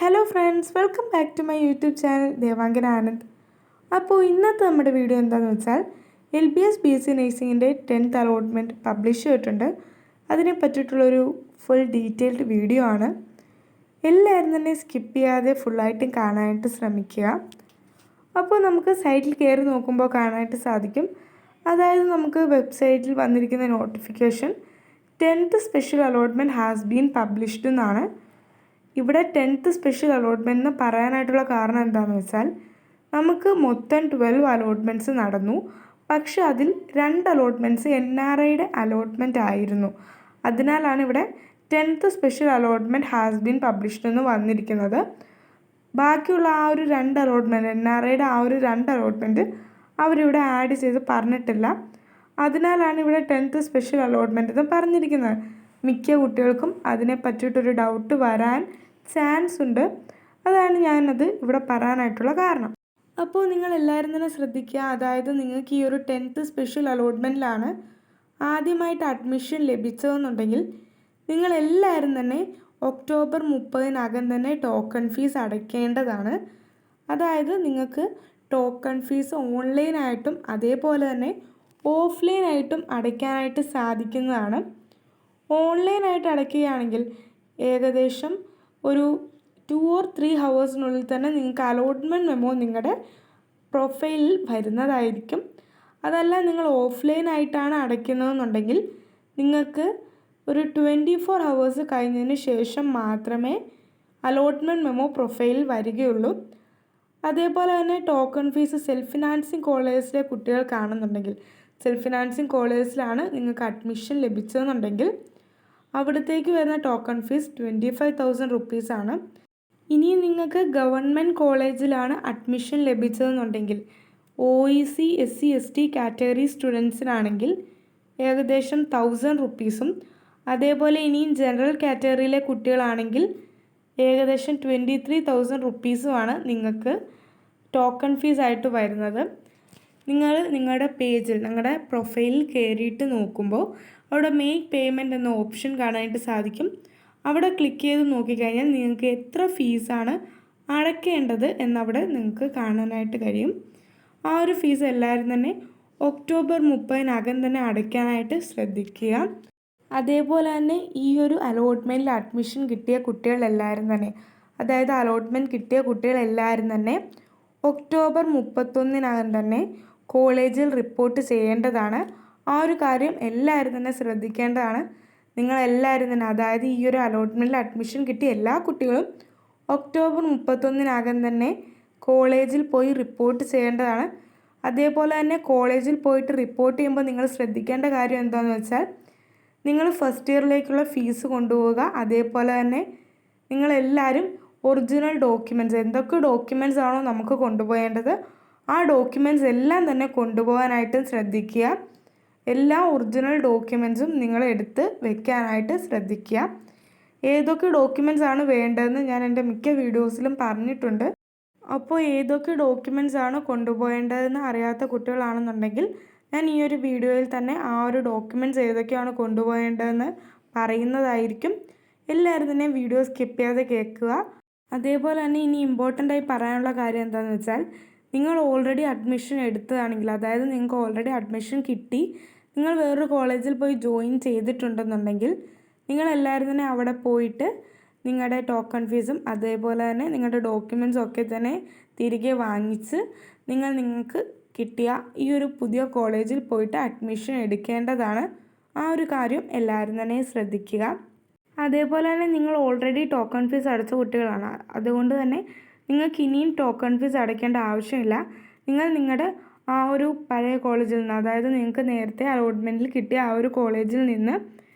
Hello friends, welcome back to my YouTube channel Devangana Anand. അപ്പോൾ ഇന്നത്തെ നമ്മുടെ വീഡിയോ എന്താണെന്ന് വെച്ചാൽ LBS BSc നഴ്സിംഗിൻ്റെ 10th അലോട്ട്മെൻറ്റ് പബ്ലിഷ് ചെയ്തിട്ടുണ്ട്. അതിനെ പറ്റിയിട്ടുള്ളൊരു ഫുൾ ഡീറ്റെയിൽഡ് വീഡിയോ ആണ്. എല്ലാവരും തന്നെ സ്കിപ്പ് ചെയ്യാതെ ഫുള്ളായിട്ടും കാണാനായിട്ട് ശ്രമിക്കുക. അപ്പോൾ നമുക്ക് സൈറ്റിൽ കയറി നോക്കുമ്പോൾ കാണാനായിട്ട് സാധിക്കും. അതായത് നമുക്ക് വെബ്സൈറ്റിൽ വന്നിരിക്കുന്ന notification 10th special allotment has been published എന്നാണ്. ഇവിടെ 10th സ്പെഷ്യൽ അലോട്ട്മെൻറ്റ് എന്ന് പറയാനായിട്ടുള്ള കാരണം എന്താണെന്ന് വെച്ചാൽ നമുക്ക് മൊത്തം 12 അലോട്ട്മെൻറ്റ്സ് നടന്നു. പക്ഷെ അതിൽ 2 അലോട്ട്മെൻറ്റ്സ് NRIയുടെ അലോട്ട്മെൻറ്റ് ആയിരുന്നു. അതിനാലാണ് ഇവിടെ 10th special allotment has been published എന്ന് വന്നിരിക്കുന്നത്. ബാക്കിയുള്ള ആ ഒരു 2 അലോട്ട്മെൻറ്റ് NRIയുടെ ആ ഒരു 2 അലോട്ട്മെൻറ്റ് അവരിവിടെ ആഡ് ചെയ്ത് പറഞ്ഞിട്ടില്ല. അതിനാലാണ് ഇവിടെ 10th സ്പെഷ്യൽ അലോട്ട്മെൻറ്റ് എന്ന് പറഞ്ഞിരിക്കുന്നത്. മിക്ക കുട്ടികൾക്കും അതിനെ പറ്റിയിട്ടൊരു ഡൗട്ട് വരാൻ ചാൻസ് ഉണ്ട്. അതാണ് ഞാനത് ഇവിടെ പറയാനായിട്ടുള്ള കാരണം. അപ്പോൾ നിങ്ങൾ എല്ലാവരും തന്നെ ശ്രദ്ധിക്കുക. അതായത് നിങ്ങൾക്ക് ഈ ഒരു 10th സ്പെഷ്യൽ അലോട്ട്മെൻറ്റിലാണ് ആദ്യമായിട്ട് അഡ്മിഷൻ ലഭിച്ചതെന്നുണ്ടെങ്കിൽ നിങ്ങളെല്ലാവരും തന്നെ ഒക്ടോബർ 30-നകം തന്നെ ടോക്കൺ ഫീസ് അടയ്ക്കേണ്ടതാണ്. അതായത് നിങ്ങൾക്ക് ടോക്കൺ ഫീസ് ഓൺലൈനായിട്ടും അതേപോലെ തന്നെ ഓഫ്ലൈനായിട്ടും അടയ്ക്കാനായിട്ട് സാധിക്കുന്നതാണ്. ഓൺലൈനായിട്ട് അടയ്ക്കുകയാണെങ്കിൽ ഏകദേശം ഒരു 2 or 3 ഹവേഴ്സിനുള്ളിൽ തന്നെ നിങ്ങൾക്ക് അലോട്ട്മെൻറ്റ് മെമ്മോ നിങ്ങളുടെ പ്രൊഫൈലിൽ വരുന്നതായിരിക്കും. അതല്ല നിങ്ങൾ ഓഫ്ലൈനായിട്ടാണ് അടയ്ക്കുന്നതെന്നുണ്ടെങ്കിൽ നിങ്ങൾക്ക് ഒരു 24 ഹവേഴ്സ് കഴിഞ്ഞതിന് ശേഷം മാത്രമേ അലോട്ട്മെൻറ്റ് മെമ്മോ പ്രൊഫൈലിൽ വരികയുള്ളൂ. അതേപോലെ തന്നെ ടോക്കൺ ഫീസ് സെൽഫ് ഫിനാൻസിങ് കോളേജിലെ കുട്ടികൾക്കാണെന്നുണ്ടെങ്കിൽ സെൽഫ് ഫിനാൻസിങ് കോളേജിലാണ് നിങ്ങൾക്ക് അഡ്മിഷൻ ലഭിച്ചതെന്നുണ്ടെങ്കിൽ അവിടത്തേക്ക് വരുന്ന ടോക്കൺ ഫീസ് 25,000 റുപ്പീസാണ്. ഇനി നിങ്ങൾക്ക് ഗവൺമെൻറ് കോളേജിലാണ് അഡ്മിഷൻ ലഭിച്ചതെന്നുണ്ടെങ്കിൽ OEC SC ST കാറ്റഗറി സ്റ്റുഡൻസിനാണെങ്കിൽ ഏകദേശം 1,000 റുപ്പീസും അതേപോലെ ഇനിയും ജനറൽ കാറ്റഗറിയിലെ കുട്ടികളാണെങ്കിൽ ഏകദേശം 23,000 റുപ്പീസുമാണ് നിങ്ങൾക്ക് ടോക്കൺ ഫീസായിട്ട് വരുന്നത്. നിങ്ങളുടെ പേജിൽ നിങ്ങളുടെ പ്രൊഫൈലിൽ കയറിയിട്ട് നോക്കുമ്പോൾ അവിടെ മേക്ക് പേയ്മെൻറ്റ് എന്ന ഓപ്ഷൻ കാണാനായിട്ട് സാധിക്കും. അവിടെ ക്ലിക്ക് ചെയ്ത് നോക്കിക്കഴിഞ്ഞാൽ നിങ്ങൾക്ക് എത്ര ഫീസാണ് അടയ്ക്കേണ്ടത് എന്നവിടെ നിങ്ങൾക്ക് കാണാനായിട്ട് കഴിയും. ആ ഒരു ഫീസ് എല്ലാവരും തന്നെ ഒക്ടോബർ 30-നകം തന്നെ അടയ്ക്കാനായിട്ട് ശ്രദ്ധിക്കുക. അതേപോലെ തന്നെ ഈ ഒരു അലോട്ട്മെൻറ്റിൽ അഡ്മിഷൻ കിട്ടിയ കുട്ടികളെല്ലാവരും തന്നെ അതായത് അലോട്ട്മെൻറ്റ് കിട്ടിയ കുട്ടികളെല്ലാവരും തന്നെ ഒക്ടോബർ 31-നകം തന്നെ കോളേജിൽ റിപ്പോർട്ട് ചെയ്യേണ്ടതാണ്. ആ ഒരു കാര്യം എല്ലാവരും തന്നെ ശ്രദ്ധിക്കേണ്ടതാണ്. നിങ്ങളെല്ലാവരും തന്നെ അതായത് ഈ ഒരു അലോട്ട്മെൻറ്റിൽ അഡ്മിഷൻ കിട്ടിയ എല്ലാ കുട്ടികളും ഒക്ടോബർ 31-നകം തന്നെ കോളേജിൽ പോയി റിപ്പോർട്ട് ചെയ്യേണ്ടതാണ്. അതേപോലെ തന്നെ കോളേജിൽ പോയിട്ട് റിപ്പോർട്ട് ചെയ്യുമ്പോൾ നിങ്ങൾ ശ്രദ്ധിക്കേണ്ട കാര്യം എന്താണെന്ന് വെച്ചാൽ നിങ്ങൾ ഫസ്റ്റ് ഇയറിലേക്കുള്ള ഫീസ് കൊണ്ടുപോവുക. അതേപോലെ തന്നെ നിങ്ങളെല്ലാവരും ഒറിജിനൽ ഡോക്യുമെൻറ്റ്സ് എന്തൊക്കെ ഡോക്യുമെൻറ്റ്സ് ആണോ നമുക്ക് കൊണ്ടുപോകേണ്ടത് ആ ഡോക്യുമെൻറ്റ്സ് എല്ലാം തന്നെ കൊണ്ടുപോകാനായിട്ട് ശ്രദ്ധിക്കുക. എല്ലാ ഒറിജിനൽ ഡോക്യുമെൻറ്റ്സും നിങ്ങൾ എടുത്ത് വെക്കാനായിട്ട് ശ്രദ്ധിക്കുക. ഏതൊക്കെ ഡോക്യുമെൻറ്റ്സ് ആണ് വേണ്ടതെന്ന് ഞാൻ എൻ്റെ മിക്ക വീഡിയോസിലും പറഞ്ഞിട്ടുണ്ട്. അപ്പോൾ ഏതൊക്കെ ഡോക്യുമെൻറ്റ്സ് ആണ് കൊണ്ടുപോകേണ്ടതെന്ന് അറിയാത്ത കുട്ടികളാണെന്നുണ്ടെങ്കിൽ ഞാൻ ഈ ഒരു വീഡിയോയിൽ തന്നെ ആ ഒരു ഡോക്യുമെൻറ്റ്സ് ഏതൊക്കെയാണ് കൊണ്ടുപോകേണ്ടതെന്ന് പറയുന്നതായിരിക്കും. എല്ലാവരും തന്നെ വീഡിയോ സ്കിപ്പ് ചെയ്യാതെ കേൾക്കുക. അതേപോലെ തന്നെ ഇനി ഇമ്പോർട്ടൻ്റായി പറയാനുള്ള കാര്യം എന്താണെന്ന് വെച്ചാൽ നിങ്ങൾ ഓൾറെഡി അഡ്മിഷൻ എടുത്തതാണെങ്കിൽ അതായത് നിങ്ങൾക്ക് ഓൾറെഡി അഡ്മിഷൻ കിട്ടി നിങ്ങൾ വേറൊരു കോളേജിൽ പോയി ജോയിൻ ചെയ്തിട്ടുണ്ടെന്നുണ്ടെങ്കിൽ നിങ്ങളെല്ലാവരും തന്നെ അവിടെ പോയിട്ട് നിങ്ങളുടെ ടോക്കൺ ഫീസും അതേപോലെ തന്നെ നിങ്ങളുടെ ഡോക്യുമെൻറ്റ്സും ഒക്കെ തന്നെ തിരികെ വാങ്ങിച്ച് നിങ്ങൾക്ക് കിട്ടിയ ഈ ഒരു പുതിയ കോളേജിൽ പോയിട്ട് അഡ്മിഷൻ എടുക്കേണ്ടതാണ്. ആ ഒരു കാര്യം എല്ലാവരും തന്നെ ശ്രദ്ധിക്കുക. അതേപോലെ തന്നെ നിങ്ങൾ ഓൾറെഡി ടോക്കൺ ഫീസ് അടച്ച കുട്ടികളാണ്. അതുകൊണ്ട് തന്നെ നിങ്ങൾക്ക് ഇനിയും ടോക്കൺ ഫീസ് അടയ്ക്കേണ്ട ആവശ്യമില്ല. നിങ്ങളുടെ ആ ഒരു പഴയ കോളേജിൽ നിന്ന് അതായത് നിങ്ങൾക്ക് നേരത്തെ അലോട്ട്മെൻറ്റിൽ കിട്ടിയ ആ ഒരു കോളേജിൽ നിന്ന്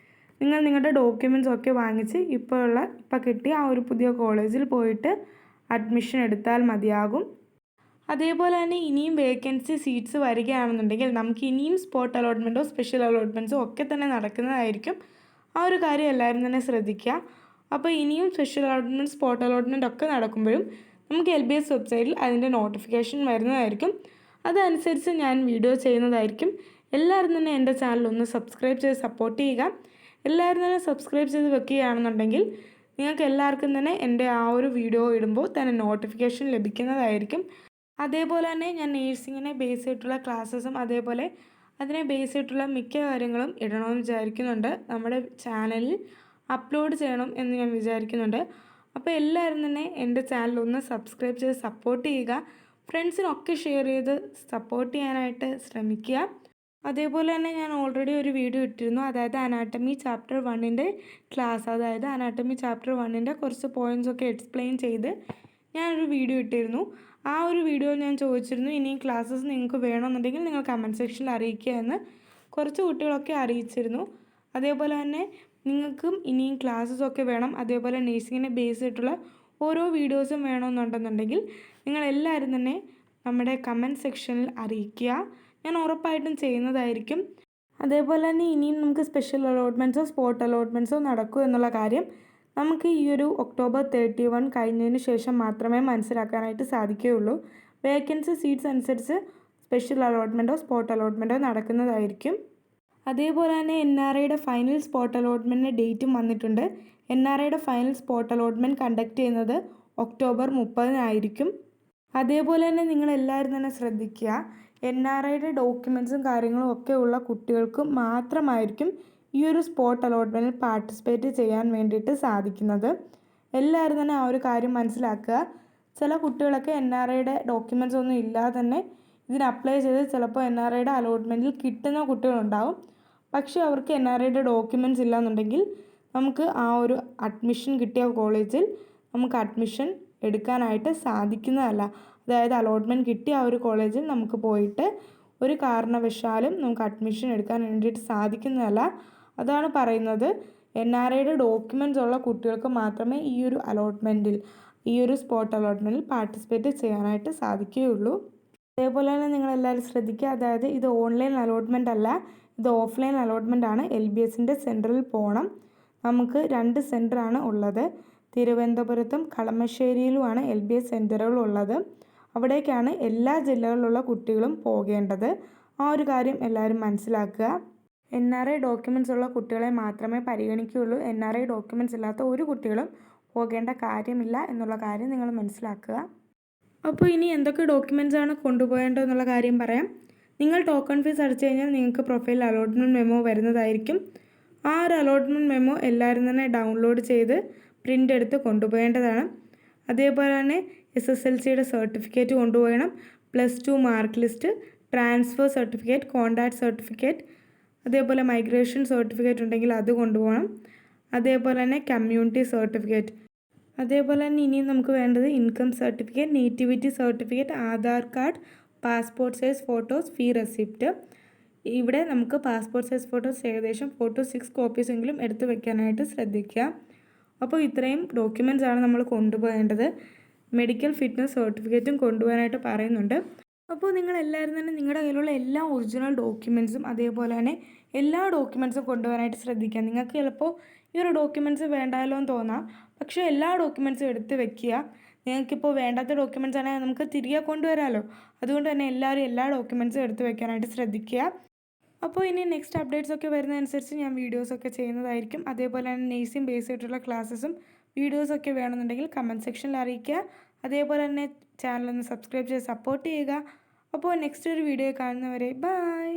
നിങ്ങളുടെ ഡോക്യുമെൻറ്റ്സ് ഒക്കെ വാങ്ങിച്ച് ഇപ്പോൾ കിട്ടിയ ആ ഒരു പുതിയ കോളേജിൽ പോയിട്ട് അഡ്മിഷൻ എടുത്താൽ മതിയാകും. അതേപോലെ തന്നെ ഇനിയും വേക്കൻസി സീറ്റ്സ് വരികയാണെന്നുണ്ടെങ്കിൽ നമുക്ക് ഇനിയും സ്പോട്ട് അലോട്ട്മെൻറ്റോ സ്പെഷ്യൽ അലോട്ട്മെൻറ്റ്സോ ഒക്കെ തന്നെ നടക്കുന്നതായിരിക്കും. ആ ഒരു കാര്യം എല്ലാവരും തന്നെ ശ്രദ്ധിക്കുക. അപ്പോൾ ഇനിയും സ്പെഷ്യൽ അലോട്ട്മെൻറ്റ് സ്പോട്ട് അലോട്ട്മെൻറ്റ് ഒക്കെ നടക്കുമ്പോഴും നമുക്ക് LBS വെബ്സൈറ്റിൽ അതിൻ്റെ നോട്ടിഫിക്കേഷൻ വരുന്നതായിരിക്കും. അതനുസരിച്ച് ഞാൻ വീഡിയോ ചെയ്യുന്നതായിരിക്കും. എല്ലാവരും തന്നെ എൻ്റെ ചാനൽ ഒന്ന് സബ്സ്ക്രൈബ് ചെയ്ത് സപ്പോർട്ട് ചെയ്യുക. എല്ലാവരും തന്നെ സബ്സ്ക്രൈബ് ചെയ്ത് വെക്കുകയാണെന്നുണ്ടെങ്കിൽ നിങ്ങൾക്ക് എല്ലാവർക്കും തന്നെ എൻ്റെ ആ ഒരു വീഡിയോ ഇടുമ്പോൾ തന്നെ നോട്ടിഫിക്കേഷൻ ലഭിക്കുന്നതായിരിക്കും. അതേപോലെ തന്നെ ഞാൻ നേഴ്സിങ്ങിനെ ബേസ് ചെയ്തിട്ടുള്ള ക്ലാസ്സസും അതേപോലെ അതിനെ ബേസ് ചെയ്തിട്ടുള്ള മിക്ക കാര്യങ്ങളും ഇടണമെന്ന് വിചാരിക്കുന്നുണ്ട്. നമ്മുടെ ചാനലിൽ അപ്ലോഡ് ചെയ്യണം എന്ന് ഞാൻ വിചാരിക്കുന്നുണ്ട്. അപ്പോൾ എല്ലാവരും തന്നെ എൻ്റെ ചാനൽ ഒന്ന് സബ്സ്ക്രൈബ് ചെയ്ത് സപ്പോർട്ട് ചെയ്യുക. ഫ്രണ്ട്സിനൊക്കെ ഷെയർ ചെയ്ത് സപ്പോർട്ട് ചെയ്യാനായിട്ട് ശ്രമിക്കുക. അതേപോലെ തന്നെ ഞാൻ ഓൾറെഡി ഒരു വീഡിയോ ഇട്ടിരുന്നു, അതായത് അനാട്ടമി ചാപ്റ്റർ 1ൻ്റെ ക്ലാസ്, അതായത് അനാട്ടമി ചാപ്റ്റർ 1ൻ്റെ കുറച്ച് പോയിൻറ്റ്സൊക്കെ എക്സ്പ്ലെയിൻ ചെയ്ത് ഞാനൊരു വീഡിയോ ഇട്ടിരുന്നു. ആ ഒരു വീഡിയോയിൽ ഞാൻ ചോദിച്ചിരുന്നു ഇനിയും ക്ലാസ്സസ് നിങ്ങൾക്ക് വേണമെന്നുണ്ടെങ്കിൽ നിങ്ങൾ കമൻറ്റ് സെക്ഷനിൽ അറിയിക്കുക എന്ന്. കുറച്ച് കുട്ടികളൊക്കെ അറിയിച്ചിരുന്നു. അതേപോലെ തന്നെ നിങ്ങൾക്കും ഇനിയും ക്ലാസ്സസൊക്കെ വേണം, അതേപോലെ നേഴ്സിങ്ങിനെ ബേസ് ചെയ്തിട്ടുള്ള ഓരോ വീഡിയോസും വേണമെന്നുണ്ടെന്നുണ്ടെങ്കിൽ നിങ്ങളെല്ലാവരും തന്നെ നമ്മുടെ കമൻറ്റ് സെക്ഷനിൽ അറിയിക്കുക. ഞാൻ ഉറപ്പായിട്ടും ചെയ്യുന്നതായിരിക്കും. അതേപോലെ തന്നെ ഇനിയും നമുക്ക് സ്പെഷ്യൽ അലോട്ട്മെൻറ്റ്സോ സ്പോട്ട് അലോട്ട്മെൻറ്റ്സോ നടക്കൂ എന്നുള്ള കാര്യം നമുക്ക് ഈ ഒരു October 31 കഴിഞ്ഞതിന് ശേഷം മാത്രമേ മനസ്സിലാക്കാനായിട്ട് സാധിക്കുകയുള്ളൂ. വേക്കൻസി സീറ്റ്സ് അനുസരിച്ച് സ്പെഷ്യൽ അലോട്ട്മെൻറ്റോ സ്പോട്ട് അലോട്ട്മെൻറ്റോ നടക്കുന്നതായിരിക്കും. അതേപോലെ തന്നെ NRIയുടെ ഫൈനൽ സ്പോട്ട് അലോട്ട്മെൻറ്റിൻ്റെ ഡേറ്റും വന്നിട്ടുണ്ട്. NRIയുടെ ഫൈനൽ സ്പോട്ട് അലോട്ട്മെൻറ്റ് കണ്ടക്ട് ചെയ്യുന്നത് October 30 അതേപോലെ തന്നെ നിങ്ങളെല്ലാവരും തന്നെ ശ്രദ്ധിക്കുക, NRIയുടെ ഡോക്യുമെൻറ്റ്സും കാര്യങ്ങളും ഒക്കെ ഉള്ള കുട്ടികൾക്ക് മാത്രമായിരിക്കും ഈ ഒരു സ്പോട്ട് അലോട്ട്മെൻറ്റിൽ പാർട്ടിസിപ്പേറ്റ് ചെയ്യാൻ വേണ്ടിയിട്ട് സാധിക്കുന്നത്. എല്ലാവരും തന്നെ ആ ഒരു കാര്യം മനസ്സിലാക്കുക. ചില കുട്ടികളൊക്കെ NRIയുടെ ഡോക്യുമെൻറ്റ്സ് ഒന്നും ഇല്ലാതെ തന്നെ ഇതിന് അപ്ലൈ ചെയ്ത് ചിലപ്പോൾ NRIയുടെ അലോട്ട്മെൻറ്റിൽ കിട്ടുന്ന കുട്ടികളുണ്ടാവും. പക്ഷേ അവർക്ക് NRIയുടെ ഡോക്യുമെൻറ്റ്സ് ഇല്ലയെന്നുണ്ടെങ്കിൽ നമുക്ക് ആ ഒരു അഡ്മിഷൻ കിട്ടിയ കോളേജിൽ നമുക്ക് അഡ്മിഷൻ എടുക്കാനായിട്ട് സാധിക്കുന്നതല്ല. അതായത് അലോട്ട്മെൻറ്റ് കിട്ടിയ ആ ഒരു കോളേജിൽ നമുക്ക് പോയിട്ട് ഒരു കാരണവശാലും നമുക്ക് അഡ്മിഷൻ എടുക്കാൻ വേണ്ടിയിട്ട് സാധിക്കുന്നതല്ല. അതാണ് പറയുന്നത്, NRIയുടെ ഡോക്യുമെൻറ്റ്സ് ഉള്ള കുട്ടികൾക്ക് മാത്രമേ ഈ ഒരു അലോട്ട്മെൻറ്റിൽ, ഈ ഒരു സ്പോട്ട് അലോട്ട്മെൻറ്റിൽ പാർട്ടിസിപ്പേറ്റ് ചെയ്യാനായിട്ട് സാധിക്കുകയുള്ളൂ. അതേപോലെ തന്നെ നിങ്ങളെല്ലാവരും ശ്രദ്ധിക്കുക, അതായത് ഇത് ഓൺലൈൻ അലോട്ട്മെൻ്റ് അല്ല, ഇത് ഓഫ്ലൈൻ അലോട്ട്മെൻ്റ് ആണ്. LBSൻ്റെ സെൻറ്ററിൽ പോകണം. നമുക്ക് 2 സെൻറ്ററാണ് ഉള്ളത്. തിരുവനന്തപുരത്തും കളമശ്ശേരിയിലുമാണ് LBS സെൻറ്ററുകൾ ഉള്ളത്. അവിടേക്കാണ് എല്ലാ ജില്ലകളിലുള്ള കുട്ടികളും പോകേണ്ടത്. ആ ഒരു കാര്യം എല്ലാവരും മനസ്സിലാക്കുക. NRI ഡോക്യുമെൻറ്റ്സ് ഉള്ള കുട്ടികളെ മാത്രമേ പരിഗണിക്കുകയുള്ളൂ. NRI ഡോക്യുമെൻറ്റ്സ് ഇല്ലാത്ത ഒരു കുട്ടികളും പോകേണ്ട കാര്യമില്ല എന്നുള്ള കാര്യം നിങ്ങൾ മനസ്സിലാക്കുക. അപ്പോൾ ഇനി എന്തൊക്കെ ഡോക്യുമെൻറ്റ്സ് ആണ് കൊണ്ടുപോകേണ്ടതെന്നുള്ള കാര്യം പറയാം. നിങ്ങൾ ടോക്കൺ ഫീസ് അടച്ചു കഴിഞ്ഞാൽ നിങ്ങൾക്ക് പ്രൊഫൈൽ അലോട്ട്മെൻറ്റ് മെമ്മോ വരുന്നതായിരിക്കും. ആ ഒരു അലോട്ട്മെൻറ്റ് മെമ്മോ എല്ലാവരും തന്നെ ഡൗൺലോഡ് ചെയ്ത് പ്രിൻ്റ് എടുത്ത് കൊണ്ടുപോകേണ്ടതാണ്. അതേപോലെ തന്നെ SSLCയുടെ സർട്ടിഫിക്കറ്റ് കൊണ്ടുപോകണം. +2 mark list, transfer certificate, contact certificate, അതേപോലെ മൈഗ്രേഷൻ സർട്ടിഫിക്കറ്റ് ഉണ്ടെങ്കിൽ അത് കൊണ്ടുപോകണം. അതേപോലെ തന്നെ കമ്മ്യൂണിറ്റി സർട്ടിഫിക്കറ്റ്. അതേപോലെ തന്നെ ഇനിയും നമുക്ക് വേണ്ടത് income certificate, nativity certificate, Aadhaar card, passport size photos, fee receipt. ഇവിടെ നമുക്ക് പാസ്പോർട്ട് സൈസ് ഫോട്ടോസ് ഏകദേശം 4 to 6 കോപ്പീസ് എങ്കിലും എടുത്ത് വെക്കാനായിട്ട് ശ്രദ്ധിക്കുക. അപ്പോൾ ഇത്രയും ഡോക്യുമെൻറ്റ്സ് ആണ് നമ്മൾ കൊണ്ടുപോകേണ്ടത്. മെഡിക്കൽ ഫിറ്റ്നസ് സർട്ടിഫിക്കറ്റും കൊണ്ടുപോകാനായിട്ട് പറയുന്നുണ്ട്. അപ്പോൾ നിങ്ങളെല്ലാവരും തന്നെ നിങ്ങളുടെ കയ്യിലുള്ള എല്ലാ ഒറിജിനൽ ഡോക്യുമെൻറ്റ്സും അതേപോലെ തന്നെ എല്ലാ ഡോക്യുമെൻറ്റ്സും കൊണ്ടുപോകാനായിട്ട് ശ്രദ്ധിക്കുക. നിങ്ങൾക്ക് ചിലപ്പോൾ ഈ ഒരു ഡോക്യുമെൻറ്റ്സ് വേണ്ടാലോ എന്ന് തോന്നാം, പക്ഷേ എല്ലാ ഡോക്യുമെൻറ്റ്സും എടുത്ത് വെക്കുക. നിങ്ങൾക്കിപ്പോൾ വേണ്ടാത്ത ഡോക്യുമെൻറ്റ്സ് ആണെങ്കിൽ നമുക്ക് തിരികെ കൊണ്ടുവരാമല്ലോ. അതുകൊണ്ട് തന്നെ എല്ലാവരും എല്ലാ ഡോക്യുമെൻറ്റ്സും എടുത്ത് വെക്കാനായിട്ട് ശ്രദ്ധിക്കുക. അപ്പോൾ ഇനി നെക്സ്റ്റ് അപ്ഡേറ്റ്സൊക്കെ വരുന്നതനുസരിച്ച് ഞാൻ വീഡിയോസൊക്കെ ചെയ്യുന്നതായിരിക്കും. അതേപോലെ തന്നെ നേഴ്സിംഗ് ബേസ് ചെയ്തിട്ടുള്ള ക്ലാസ്സസും വീഡിയോസൊക്കെ വേണമെന്നുണ്ടെങ്കിൽ കമൻറ്റ് സെക്ഷനിൽ അറിയിക്കുക. അതേപോലെ തന്നെ ചാനലൊന്ന് സബ്സ്ക്രൈബ് ചെയ്ത് സപ്പോർട്ട് ചെയ്യുക. അപ്പോൾ നെക്സ്റ്റ് ഒരു വീഡിയോ കാണുന്നവരെ ബൈ.